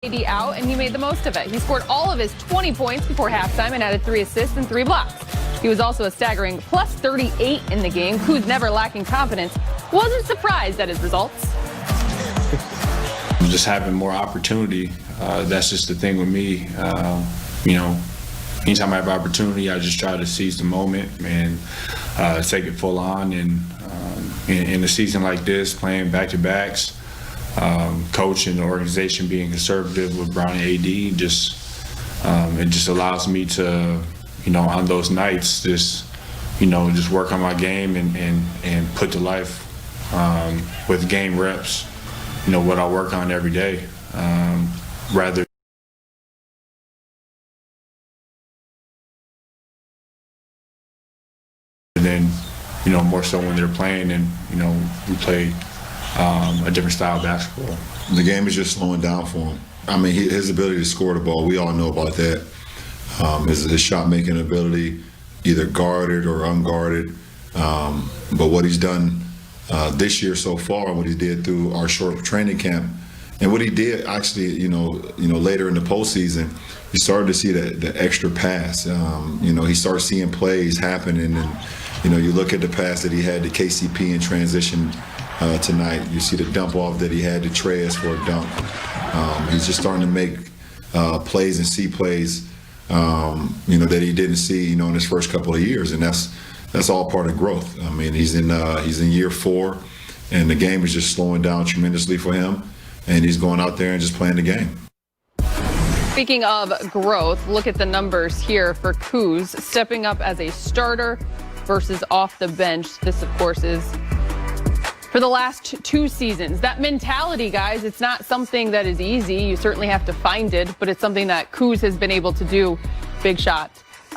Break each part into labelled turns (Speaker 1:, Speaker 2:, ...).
Speaker 1: AD out, and he made the most of it. He scored all of his 20 points before halftime and added 3 assists and 3 blocks. He was also a staggering plus 38 in the game. Kuz, never lacking confidence, wasn't surprised at his results.
Speaker 2: Just having more opportunity, that's just the thing with me. Anytime I have opportunity, I just try to seize the moment and take it full on. And in a season like this, playing back-to-backs, coach and the organization being conservative with Brown and AD, it just allows me to, on those nights, just work on my game and put to life with game reps, what I work on every day, rather than, more so when they're playing and, we play a different style of basketball.
Speaker 3: The game is just slowing down for him. I mean, his ability to score the ball, we all know about that. His shot-making ability, either guarded or unguarded. But what he's done this year so far, and what he did through our short training camp, and what he did actually, later in the postseason, you started to see the extra pass. He started seeing plays happen, and you look at the pass that he had to KCP in transition tonight. You see the dump off that he had to Treyas for a dunk. He's just starting to make plays and see plays, that he didn't see, in his first couple of years, and that's all part of growth. I mean, he's in year 4, and the game is just slowing down tremendously for him, and he's going out there and just playing the game.
Speaker 1: Speaking of growth, look at the numbers here for Kuz, stepping up as a starter versus off the bench. This, of course, is for the last 2 seasons. That mentality, guys, it's not something that is easy. You certainly have to find it, but it's something that Kuz has been able to do. Big shot.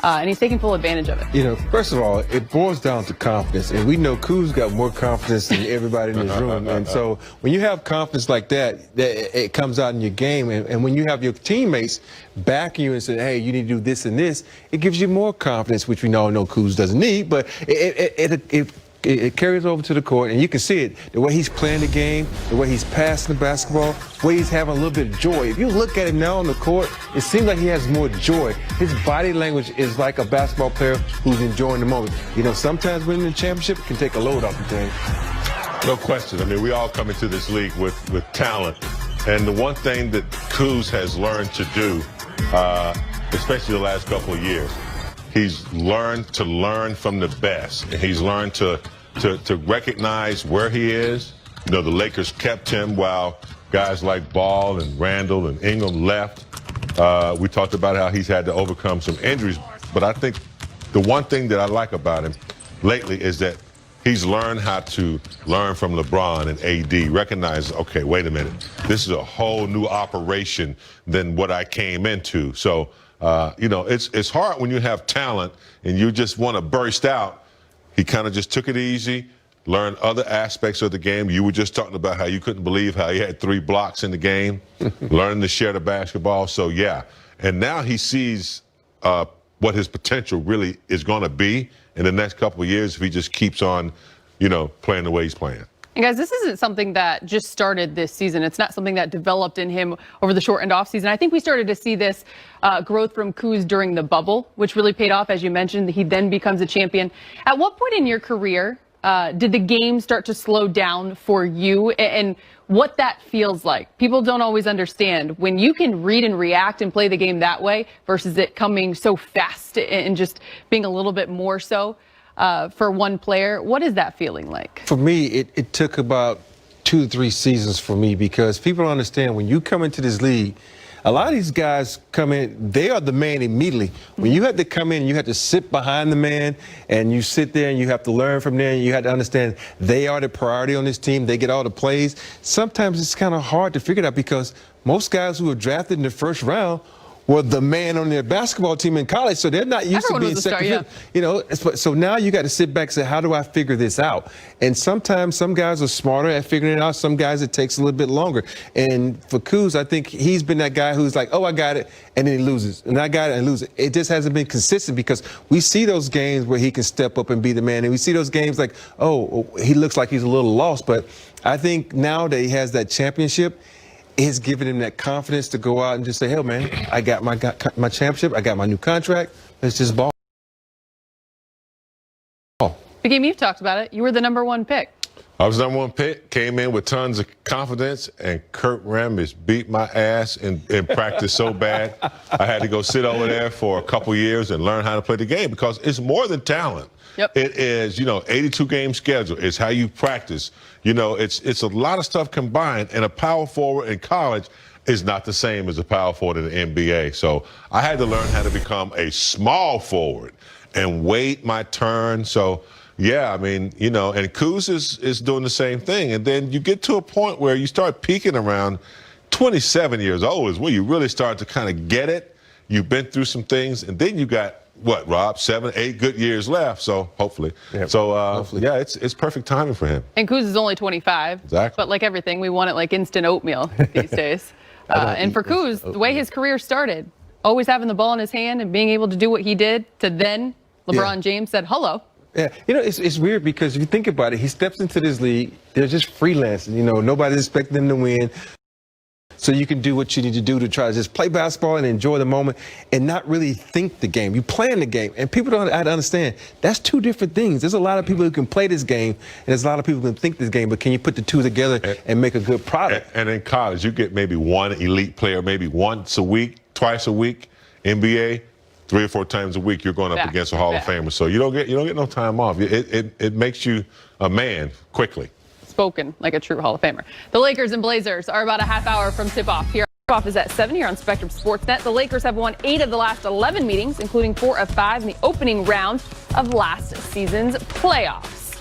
Speaker 1: And he's taking full advantage of it.
Speaker 4: First of all, it boils down to confidence. And we know Kuz got more confidence than everybody in this room. And so when you have confidence like that, it comes out in your game. And when you have your teammates backing you and saying, hey, you need to do this and this, it gives you more confidence, which we all know Kuz doesn't need. But it carries over to the court, and you can see it, the way he's playing the game, the way he's passing the basketball, the way he's having a little bit of joy. If you look at him now on the court, it seems like he has more joy. His body language is like a basketball player who's enjoying the moment. Sometimes winning the championship can take a load off the thing.
Speaker 5: No question. I mean, we all come into this league with talent. And the one thing that Kuz has learned to do, especially the last couple of years, he's learned to learn from the best. And he's learned to recognize where he is. The Lakers kept him while guys like Ball and Randall and Ingram left. We talked about how he's had to overcome some injuries. But I think the one thing that I like about him lately is that he's learned how to learn from LeBron and AD, recognize, okay, wait a minute, this is a whole new operation than what I came into. So, it's hard when you have talent and you just want to burst out. He kind of just took it easy, learned other aspects of the game. You were just talking about how you couldn't believe how he had 3 blocks in the game, learning to share the basketball. So, yeah. And now he sees what his potential really is going to be in the next couple of years if he just keeps on, playing the way he's playing.
Speaker 1: And guys, this isn't something that just started this season. It's not something that developed in him over the shortened off season. I think we started to see this growth from Kuz during the bubble, which really paid off. As you mentioned, he then becomes a champion. At what point in your career did the game start to slow down for you, and what that feels like? People don't always understand when you can read and react and play the game that way versus it coming so fast and just being a little bit more so. For one player, what is that feeling like? For me, it took about 2 to 3 seasons for me, because people don't understand when you come into this league, a lot of these guys come in, they are the man immediately. When you have to come in, you have to sit behind the man, and you sit there and you have to learn from there, and you have to understand they are the priority on this team. They get all the plays. Sometimes it's kind of hard to figure it out, because most guys who were drafted in the first round were the man on their basketball team in college, so they're not used to being second fiddle. So now you got to sit back and say, how do I figure this out? And sometimes some guys are smarter at figuring it out. Some guys it takes a little bit longer. And for Kuz, I think he's been that guy who's like, oh, I got it, and then he loses. And I got it and loses. It just hasn't been consistent, because we see those games where he can step up and be the man. And we see those games like, oh, he looks like he's a little lost. But I think now that he has that championship,
Speaker 4: is giving him that confidence to go out and just say, "Hey, man, I got my championship. I got my new contract. Let's just ball."
Speaker 1: The game you've talked about it. You were the #1 pick.
Speaker 5: I was #1 pick, came in with tons of confidence, and Kurt Rambis beat my ass in practice so bad, I had to go sit over there for a couple years and learn how to play the game because it's more than talent.
Speaker 1: Yep.
Speaker 5: It is, 82-game schedule. It's how you practice. It's a lot of stuff combined, and a power forward in college is not the same as a power forward in the NBA. So I had to learn how to become a small forward and wait my turn. So, yeah, I mean, and Kuz is doing the same thing. And then you get to a point where you start peaking around 27 years old is where you really start to kind of get it. You've been through some things, and then you got, what, Rob, 7, 8 good years left. So hopefully.
Speaker 4: Yep.
Speaker 5: So,
Speaker 4: Hopefully.
Speaker 5: yeah, it's perfect timing for him.
Speaker 1: And Kuz is only 25.
Speaker 5: Exactly.
Speaker 1: But like everything, we want it like instant oatmeal these days. And for Kuz, the way his career started, always having the ball in his hand and being able to do what he did, to then LeBron James said, hello.
Speaker 4: Yeah, it's weird because if you think about it, he steps into this league, they're just freelancing. Nobody's expecting them to win. So you can do what you need to do to try to just play basketball and enjoy the moment and not really think the game. You plan the game. And people don't understand that's two different things. There's a lot of people who can play this game, and there's a lot of people who can think this game, but can you put the two together and make a good product?
Speaker 5: And in college, you get maybe one elite player, maybe once a week, twice a week. NBA, 3 or 4 times a week, you're going up against a Hall of Famer. So you don't get no time off. It makes you a man quickly.
Speaker 1: Spoken like a true Hall of Famer. The Lakers and Blazers are about a half hour from tip-off. Tip-off is at 7 here on Spectrum Sportsnet. The Lakers have won 8 of the last 11 meetings, including 4 of 5 in the opening round of last season's playoffs.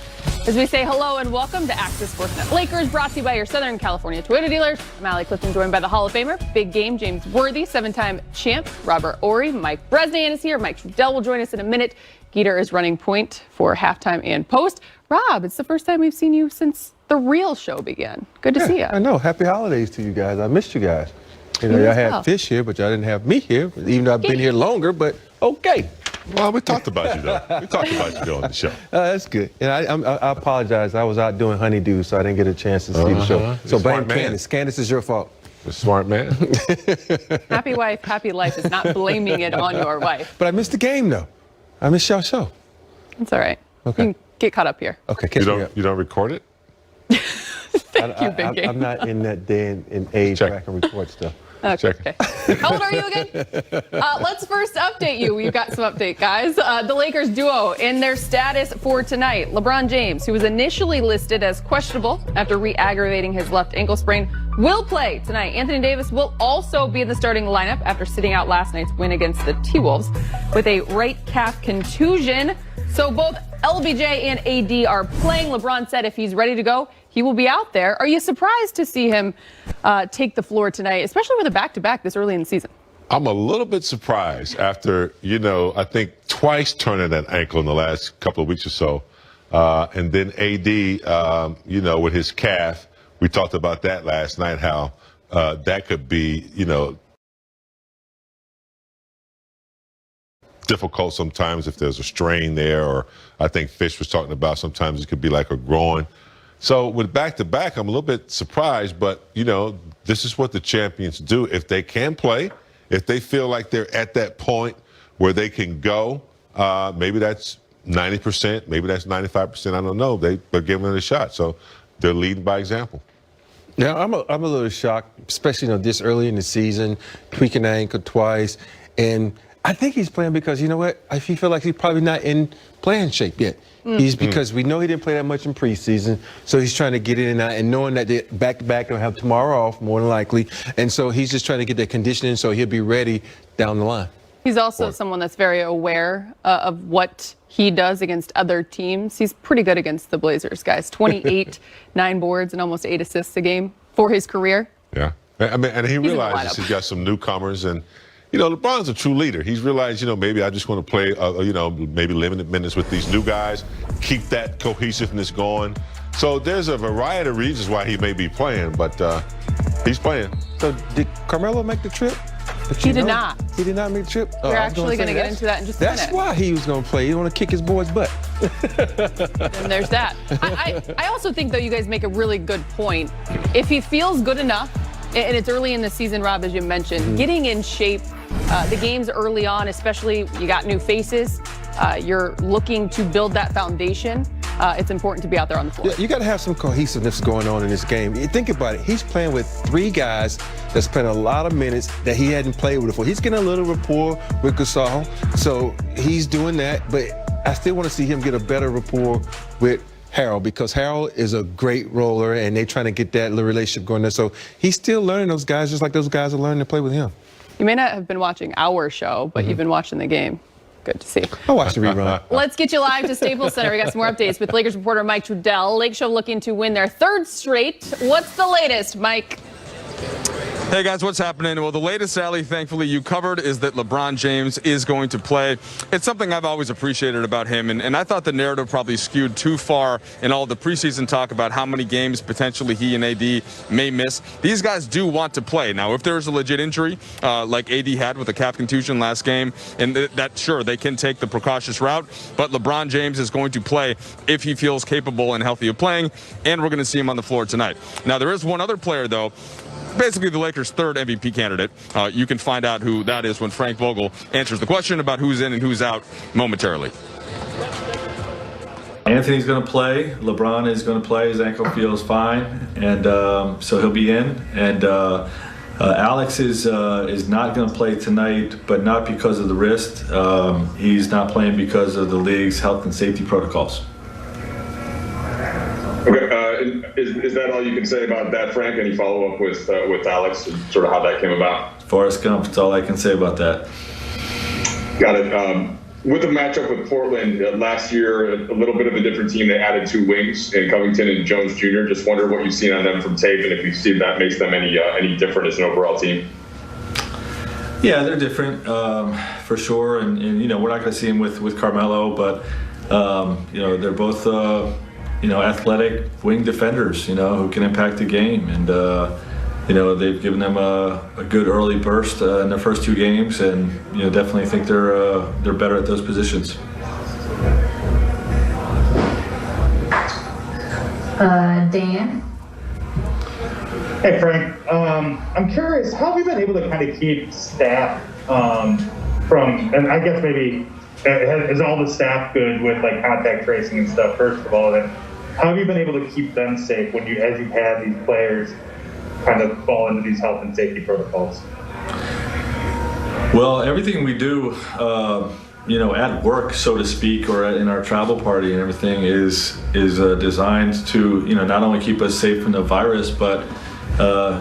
Speaker 1: As we say hello and welcome to Access Sportsnet Lakers, brought to you by your Southern California Toyota dealers. I'm Allie Clifton, joined by the Hall of Famer, big game James Worthy, 7-time champ Robert Horry. Mike Bresnan is here. Mike Trudell will join us in a minute. Geeter is running point for halftime and post. Rob, it's the first time we've seen you since the real show began. Good to see you.
Speaker 4: I know. Happy holidays to you guys. I missed you guys. Y'all had Fish here, but y'all didn't have me here, even though I've been here longer, but okay.
Speaker 5: Well, we talked about you, though. We talked about you on the show.
Speaker 4: That's good. And I apologize. I was out doing honeydew, so I didn't get a chance to see the show. So blame Candace. Candace is your fault.
Speaker 5: A smart man.
Speaker 1: Happy wife, happy life is not blaming it on your wife.
Speaker 4: But I missed the game, though. I missed y'all show.
Speaker 1: It's all right.
Speaker 4: Okay.
Speaker 1: You can get caught up here.
Speaker 4: Okay,
Speaker 5: You don't record it?
Speaker 1: Thank you, big game.
Speaker 4: I'm not in that day and age where I can record stuff.
Speaker 1: Okay. How old are you again? Let's first update you. We've got some update, guys. The Lakers duo and their status for tonight. LeBron James, who was initially listed as questionable after re-aggravating his left ankle sprain, will play tonight. Anthony Davis will also be in the starting lineup after sitting out last night's win against the T-Wolves with a right calf contusion. So both LBJ and AD are playing. LeBron said if he's ready to go, he will be out there. Are you surprised to see him take the floor tonight, especially with a back-to-back this early in the season?
Speaker 5: I'm a little bit surprised after, I think twice turning that ankle in the last couple of weeks or so. And then AD, with his calf, we talked about that last night, how that could be, difficult sometimes if there's a strain there, or I think Fish was talking about sometimes it could be like a groin. So with back-to-back, I'm a little bit surprised, but, this is what the champions do. If they can play, if they feel like they're at that point where they can go, maybe that's 90%, maybe that's 95%, I don't know. They're giving it a shot, so they're leading by example.
Speaker 4: Yeah, I'm a little shocked, especially, this early in the season, tweaking the ankle twice, and I think he's playing because, you know what? I feel like he's probably not in playing shape yet. He's because we know he didn't play that much in preseason, so he's trying to get in and out, and knowing that they back-to-back and have tomorrow off more than likely, and so he's just trying to get that conditioning so he'll be ready down the line.
Speaker 1: He's also someone that's very aware of what he does against other teams. He's pretty good against the Blazers, guys. 28, 9 boards, and almost 8 assists a game for his career.
Speaker 5: Yeah. I mean, and he realizes he's got some newcomers, and LeBron's a true leader. He's realized, maybe I just want to play, maybe limited minutes with these new guys, keep that cohesiveness going. So there's a variety of reasons why he may be playing, but he's playing.
Speaker 4: So did Carmelo make the trip?
Speaker 1: He did not.
Speaker 4: He did not make the trip?
Speaker 1: We're actually going to get into that in just a minute.
Speaker 4: That's why he was going to play. He want to kick his boy's butt.
Speaker 1: And there's that. I also think, though, you guys make a really good point. If he feels good enough And it's early in the season, Rob, as you mentioned. Getting in shape, the games early on, especially you got new faces. You're looking to build that foundation. It's important to be out there on the floor.
Speaker 4: Yeah, you got to have some cohesiveness going on in this game. You think about it. He's playing with 3 guys that's playing a lot of minutes that he hadn't played with before. He's getting a little rapport with Gasol, so he's doing that. But I still want to see him get a better rapport with Harold, because Harold is a great roller, and they're trying to get that little relationship going there. So he's still learning those guys just like those guys are learning to play with him.
Speaker 1: You may not have been watching our show, but you've been watching the game. Good to see.
Speaker 4: I watched the rerun.
Speaker 1: Let's get you live to Staples Center. We got some more updates with Lakers reporter Mike Trudell. Lake Show looking to win their 3rd straight. What's the latest, Mike?
Speaker 6: Hey guys, what's happening? Well, the latest, Sally, thankfully you covered, is that LeBron James is going to play. It's something I've always appreciated about him, and I thought the narrative probably skewed too far in all the preseason talk about how many games potentially he and AD may miss. These guys do want to play. Now, if there's a legit injury, like AD had with a calf contusion last game, and that, sure, they can take the precautious route, but LeBron James is going to play if he feels capable and healthy of playing, and we're going to see him on the floor tonight. Now, there is one other player, though, basically the Lakers' 3rd MVP candidate. You can find out who that is when Frank Vogel answers the question about who's in and who's out momentarily.
Speaker 7: Anthony's going to play. LeBron is going to play. His ankle feels fine, and so he'll be in. And Alex is not going to play tonight, but not because of the wrist. He's not playing because of the league's health and safety protocols.
Speaker 8: Okay, is that all you can say about that, Frank? Any follow-up with Alex and sort of how that came about?
Speaker 7: Forrest Gump, that's all I can say about that.
Speaker 8: Got it. With the matchup with Portland last year, a little bit of a different team. They added 2 wings in Covington and Jones Jr. Just wonder what you've seen on them from tape, and if you've seen that makes them any different as an overall team.
Speaker 7: Yeah, they're different for sure, and you know, we're not going to see them with Carmelo, but you know, they're both you know, athletic wing defenders, you know, who can impact the game, and you know, they've given them a good early burst in their first 2 games, and you know, definitely think they're better at those positions.
Speaker 9: Dan.
Speaker 10: Hey Frank, I'm curious, how have you been able to kind of keep staff from, and I guess maybe, is all the staff good with like contact tracing and stuff, first of all, and how have you been able to keep them safe when as you've had these players kind of fall into these health and safety protocols?
Speaker 7: Well, everything we do, you know, at work, so to speak, or in our travel party and everything is designed to, you know, not only keep us safe from the virus, but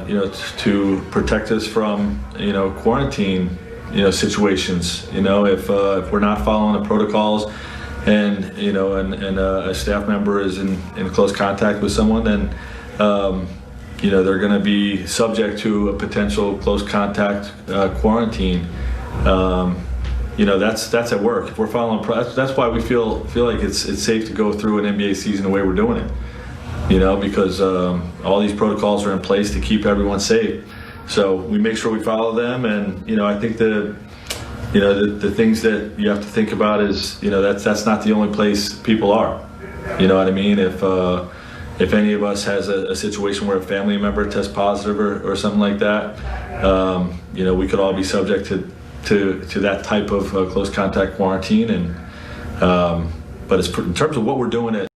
Speaker 7: you know, to protect us from, you know, quarantine, you know, situations. You know, if we're not following the protocols, and you know, and a staff member is in close contact with someone, then you know, they're going to be subject to a potential close contact quarantine. You know, that's at work. If we're following, that's why we feel like it's safe to go through an NBA season the way we're doing it. You know, because all these protocols are in place to keep everyone safe. So we make sure we follow them, and you know, I think you know, the things that you have to think about is, you know, that's not the only place people are. You know what I mean? If any of us has a situation where a family member tests positive or something like that, you know, we could all be subject to that type of close contact quarantine. And but in terms of what we're doing at